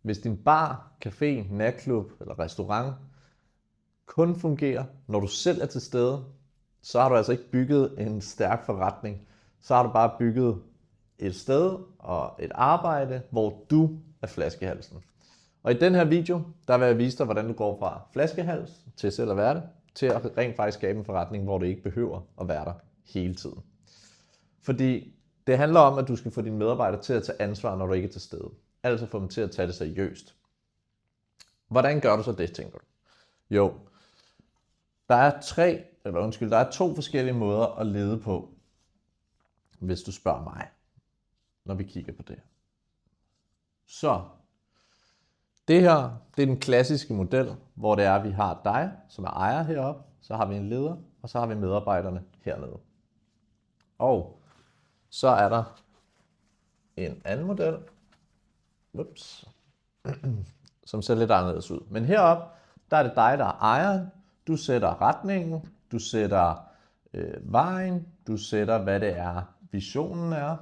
Hvis din bar, café, natklub eller restaurant kun fungerer, når du selv er til stede, så har du altså ikke bygget en stærk forretning. Så har du bare bygget et sted og et arbejde, hvor du er flaskehalsen. Og i den her video, der vil jeg vise dig, hvordan du går fra flaskehals til selv at være det, til at rent faktisk skabe en forretning, hvor du ikke behøver at være der hele tiden. Fordi det handler om, at du skal få dine medarbejdere til at tage ansvar, når du ikke er til stede. Altså få dem til at tage det seriøst. Hvordan gør du så det, tænker du? Jo, der er to forskellige måder at lede på, hvis du spørger mig, når vi kigger på det. Så, det her, det er den klassiske model, hvor det er, at vi har dig, som er ejer heroppe, så har vi en leder, og så har vi medarbejderne hernede. Og så er der en anden model, som ser lidt anderledes ud. Men heroppe, der er det dig, der er ejeren. Du sætter retningen, du sætter vejen, du sætter, hvad det er, visionen er.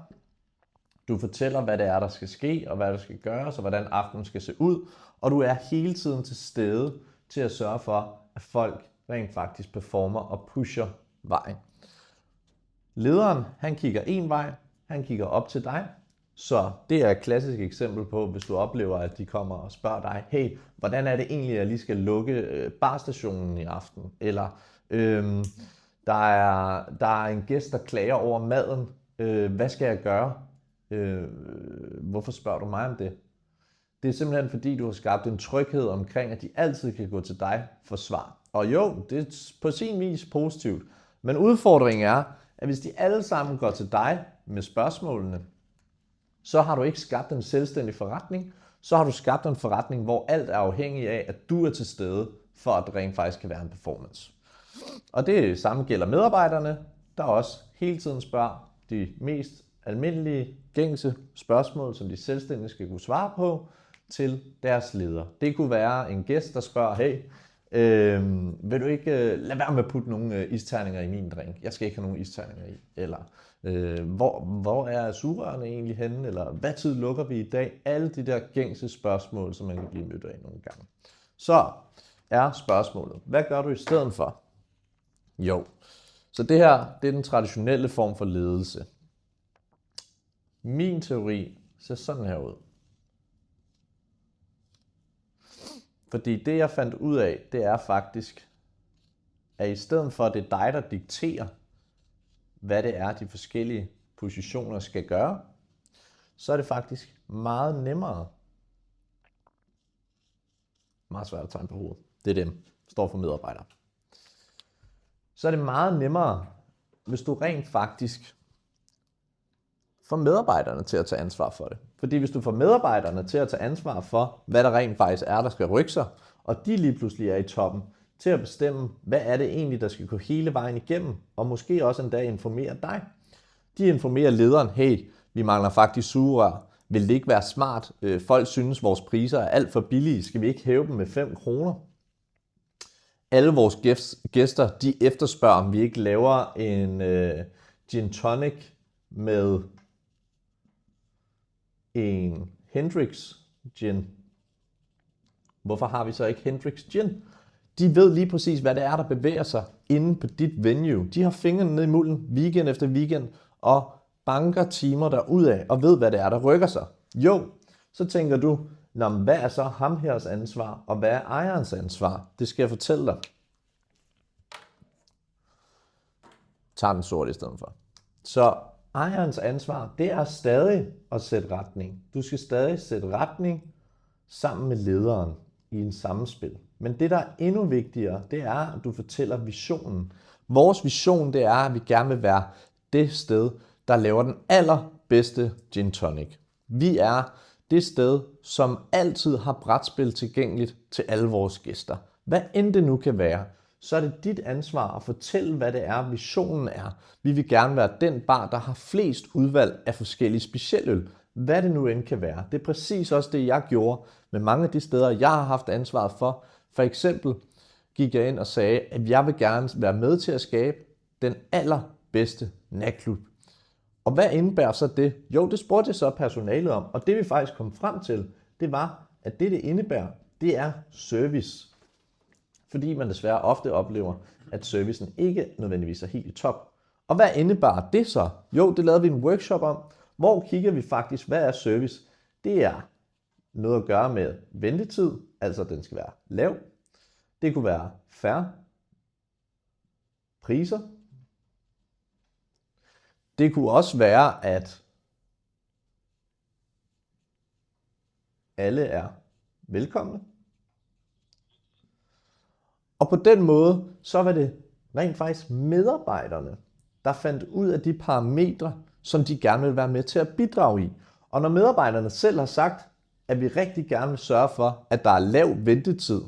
Du fortæller, hvad det er, der skal ske, og hvad der skal gøres, og hvordan aftenen skal se ud. Og du er hele tiden til stede til at sørge for, at folk rent faktisk performer og pusher vejen. Lederen, han kigger en vej, han kigger op til dig. Så det er et klassisk eksempel på, hvis du oplever, at de kommer og spørger dig, hey, hvordan er det egentlig, at jeg lige skal lukke barstationen i aften? Eller der er en gæst, der klager over maden. Hvad skal jeg gøre? Hvorfor spørger du mig om det? Det er simpelthen fordi, du har skabt en tryghed omkring, at de altid kan gå til dig for svar. Og jo, det er på sin vis positivt. Men udfordringen er, at hvis de alle sammen går til dig med spørgsmålene, så har du ikke skabt en selvstændig forretning, så har du skabt en forretning, hvor alt er afhængig af, at du er til stede, for at det rent faktisk kan være en performance. Og det samme gælder medarbejderne, der også hele tiden spørger de mest almindelige, gængse spørgsmål, som de selvstændige skal kunne svare på, til deres leder. Det kunne være en gæst, der spørger, hey, vil du ikke lade være med at putte nogle isterninger i min drink? Jeg skal ikke have nogen isterninger i. Eller hvor er sugerørene egentlig henne? Eller hvad tid lukker vi i dag? Alle de der gængse spørgsmål, som man kan blive mødt af nogle gange. Så er spørgsmålet, hvad gør du i stedet for? Jo, så det her, det er den traditionelle form for ledelse. Min teori ser sådan her ud. Fordi det, jeg fandt ud af, det er faktisk, at i stedet for, at det er dig, der dikterer, hvad det er, de forskellige positioner skal gøre, så er det faktisk meget nemmere. Meget svært at tegne på hovedet. Det er dem, står for medarbejdere. Så er det meget nemmere, hvis du rent faktisk får medarbejderne til at tage ansvar for det. Fordi hvis du får medarbejderne til at tage ansvar for, hvad der rent faktisk er, der skal rykke sig, og de lige pludselig er i toppen, til at bestemme, hvad er det egentlig, der skal gå hele vejen igennem, og måske også en dag informere dig. De informerer lederen, hey, vi mangler faktisk sugerør. Vil det ikke være smart? Folk synes, vores priser er alt for billige. Skal vi ikke hæve dem med 5 kroner? Alle vores gæster, de efterspørger, om vi ikke laver en gin tonic med en Hendrix gin. Hvorfor har vi så ikke Hendrix gin? De ved lige præcis, hvad det er, der bevæger sig inde på dit venue. De har fingrene ned i mulden weekend efter weekend og banker timer derudad og ved, hvad det er, der rykker sig. Jo, så tænker du, hvad er så ham hers ansvar, og hvad er ejerens ansvar? Det skal jeg fortælle dig. Tag den sort i stedet for. Så ejerens ansvar, det er stadig at sætte retning. Du skal stadig sætte retning sammen med lederen i en samspil. Men det, der er endnu vigtigere, det er, at du fortæller visionen. Vores vision, det er, at vi gerne vil være det sted, der laver den allerbedste gin tonic. Vi er det sted, som altid har brætspil tilgængeligt til alle vores gæster. Hvad end det nu kan være, så er det dit ansvar at fortælle, hvad det er, visionen er. Vi vil gerne være den bar, der har flest udvalg af forskellige specialøl. Hvad det nu end kan være. Det er præcis også det, jeg gjorde med mange af de steder, jeg har haft ansvaret for. For eksempel gik jeg ind og sagde, at jeg vil gerne være med til at skabe den allerbedste natklub. Og hvad indebærer så det? Jo, det spurgte jeg så personalet om, og det vi faktisk kom frem til, det var, at det indebærer, det er service. Fordi man desværre ofte oplever, at servicen ikke nødvendigvis er helt i top. Og hvad indebar det så? Jo, det lavede vi en workshop om, hvor kigger vi faktisk, hvad er service? Det er noget at gøre med ventetid, altså den skal være lav. Det kunne være fair priser. Det kunne også være, at alle er velkomne. Og på den måde, så var det rent faktisk medarbejderne, der fandt ud af de parametre, som de gerne vil være med til at bidrage i. Og når medarbejderne selv har sagt, at vi rigtig gerne vil sørge for, at der er lav ventetid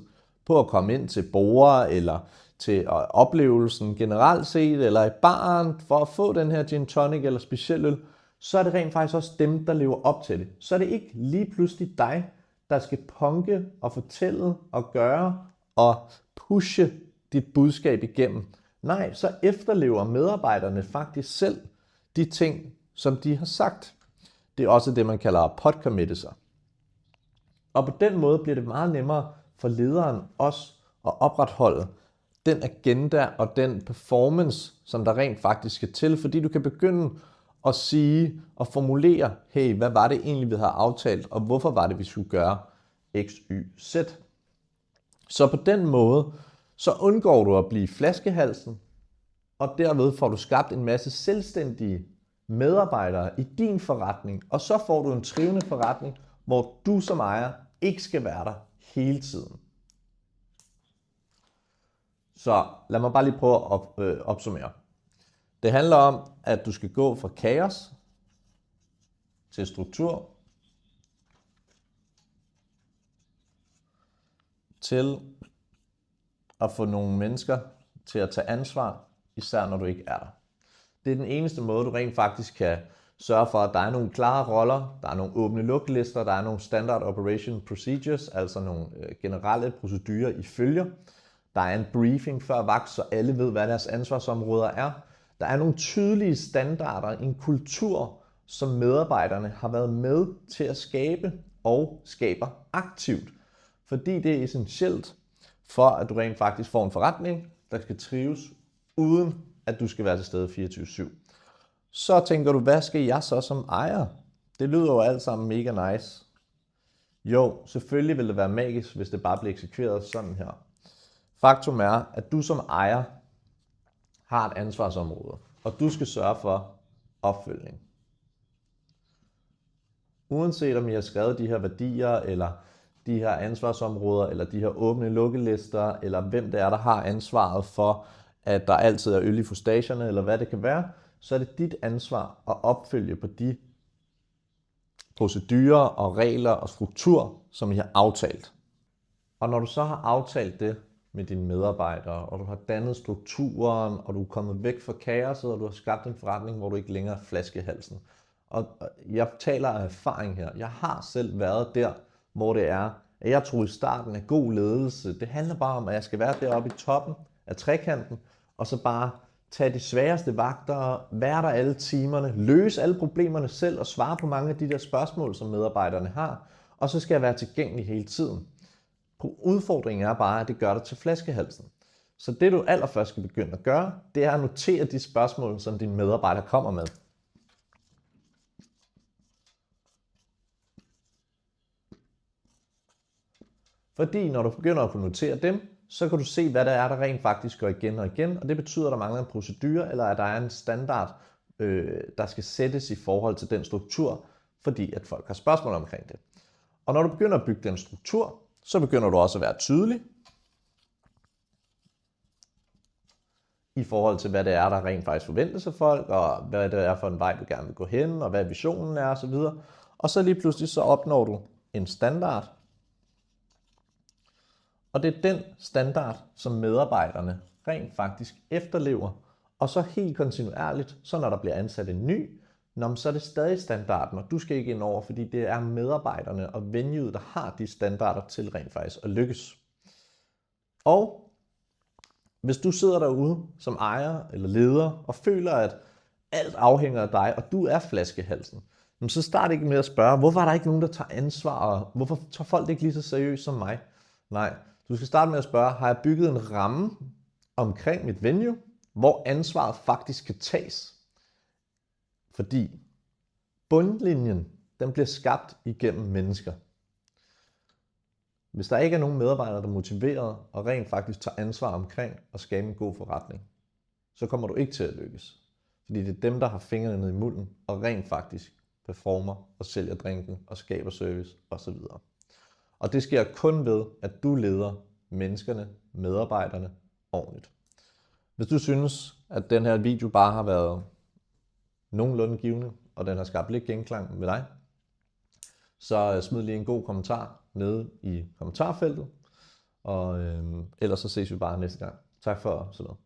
på at komme ind til borgere, eller til oplevelsen generelt set, eller i baren, for at få den her gin tonic eller speciel øl, så er det rent faktisk også dem, der lever op til det. Så er det ikke lige pludselig dig, der skal punke og fortælle og gøre og pushe dit budskab igennem. Nej, så efterlever medarbejderne faktisk selv de ting, som de har sagt. Det er også det, man kalder podcommittelser. Og på den måde bliver det meget nemmere for lederen også at opretholde den agenda og den performance, som der rent faktisk skal til, fordi du kan begynde at sige og formulere, hey, hvad var det egentlig, vi havde aftalt, og hvorfor var det, vi skulle gøre X, Y, Z. Så på den måde, så undgår du at blive flaskehalsen, og derved får du skabt en masse selvstændige medarbejdere i din forretning, og så får du en trivende forretning, hvor du som ejer ikke skal være der hele tiden. Så lad mig bare lige prøve at opsummere. Det handler om, at du skal gå fra kaos til struktur, til at få nogle mennesker til at tage ansvar, især når du ikke er der. Det er den eneste måde, du rent faktisk kan sørge for, at der er nogle klare roller, der er nogle åbne luklister, der er nogle standard operation procedures, altså nogle generelle procedurer i følger. Der er en briefing før vagt, så alle ved, hvad deres ansvarsområder er. Der er nogle tydelige standarder, en kultur, som medarbejderne har været med til at skabe og skaber aktivt. Fordi det er essentielt for, at du rent faktisk får en forretning, der skal trives, uden at du skal være til stede 24/7. Så tænker du, hvad skal jeg så som ejer? Det lyder jo alt sammen mega nice. Jo, selvfølgelig vil det være magisk, hvis det bare bliver eksekveret sådan her. Faktum er, at du som ejer har et ansvarsområde, og du skal sørge for opfølgning. Uanset om I har skrevet de her værdier, eller de her ansvarsområder, eller de her åbne lukkelister, eller hvem det er, der har ansvaret for, at der altid er øl i fustagerne, eller hvad det kan være, så er det dit ansvar at opfølge på de procedurer og regler og struktur, som I har aftalt. Og når du så har aftalt det med dine medarbejdere, og du har dannet strukturen, og du er kommet væk fra kaoset, og du har skabt en forretning, hvor du ikke længere er flaskehalsen. Og jeg taler af erfaring her. Jeg har selv været der, hvor det er, at jeg tror i starten af god ledelse, det handler bare om, at jeg skal være deroppe i toppen af trekanten, og så bare tage de sværeste vagter, være der alle timerne, løse alle problemerne selv og svare på mange af de der spørgsmål, som medarbejderne har, og så skal jeg være tilgængelig hele tiden. Udfordringen er bare, at det gør dig til flaskehalsen. Så det du allerførst skal begynde at gøre, det er at notere de spørgsmål, som dine medarbejdere kommer med. Fordi når du begynder at kunne notere dem, så kan du se, hvad der er, der rent faktisk går igen og igen, og det betyder, at der mangler en procedure, eller at der er en standard, der skal sættes i forhold til den struktur, fordi at folk har spørgsmål omkring det. Og når du begynder at bygge den struktur, så begynder du også at være tydelig i forhold til, hvad det er, der rent faktisk forventes af folk, og hvad det er for en vej, du gerne vil gå hen, og hvad visionen er osv. Og så lige pludselig så opnår du en standard, og det er den standard, som medarbejderne rent faktisk efterlever, og så helt kontinuerligt, så når der bliver ansat en ny, så er det stadig standarden, og du skal ikke ind over, fordi det er medarbejderne og venueet, der har de standarder til rent faktisk at lykkes. Og hvis du sidder derude som ejer eller leder og føler, at alt afhænger af dig, og du er flaskehalsen, Men så start ikke med at spørge, hvorfor er der ikke nogen, der tager ansvar, og hvorfor tager folk det ikke lige så seriøst som mig? Nej, du skal starte med at spørge, har jeg bygget en ramme omkring mit venue, hvor ansvaret faktisk kan tages? Fordi bundlinjen, den bliver skabt igennem mennesker. Hvis der ikke er nogen medarbejdere, der er motiveret og rent faktisk tager ansvar omkring at skabe en god forretning, så kommer du ikke til at lykkes. Fordi det er dem, der har fingrene ned i mulden og rent faktisk performer og sælger drinken og skaber service osv. Og det sker kun ved, at du leder menneskerne, medarbejderne ordentligt. Hvis du synes, at den her video bare har været nogenlunde givende, og den har skabt lidt genklang med dig, så smid lige en god kommentar nede i kommentarfeltet, og ellers så ses vi bare næste gang. Tak for sådan noget.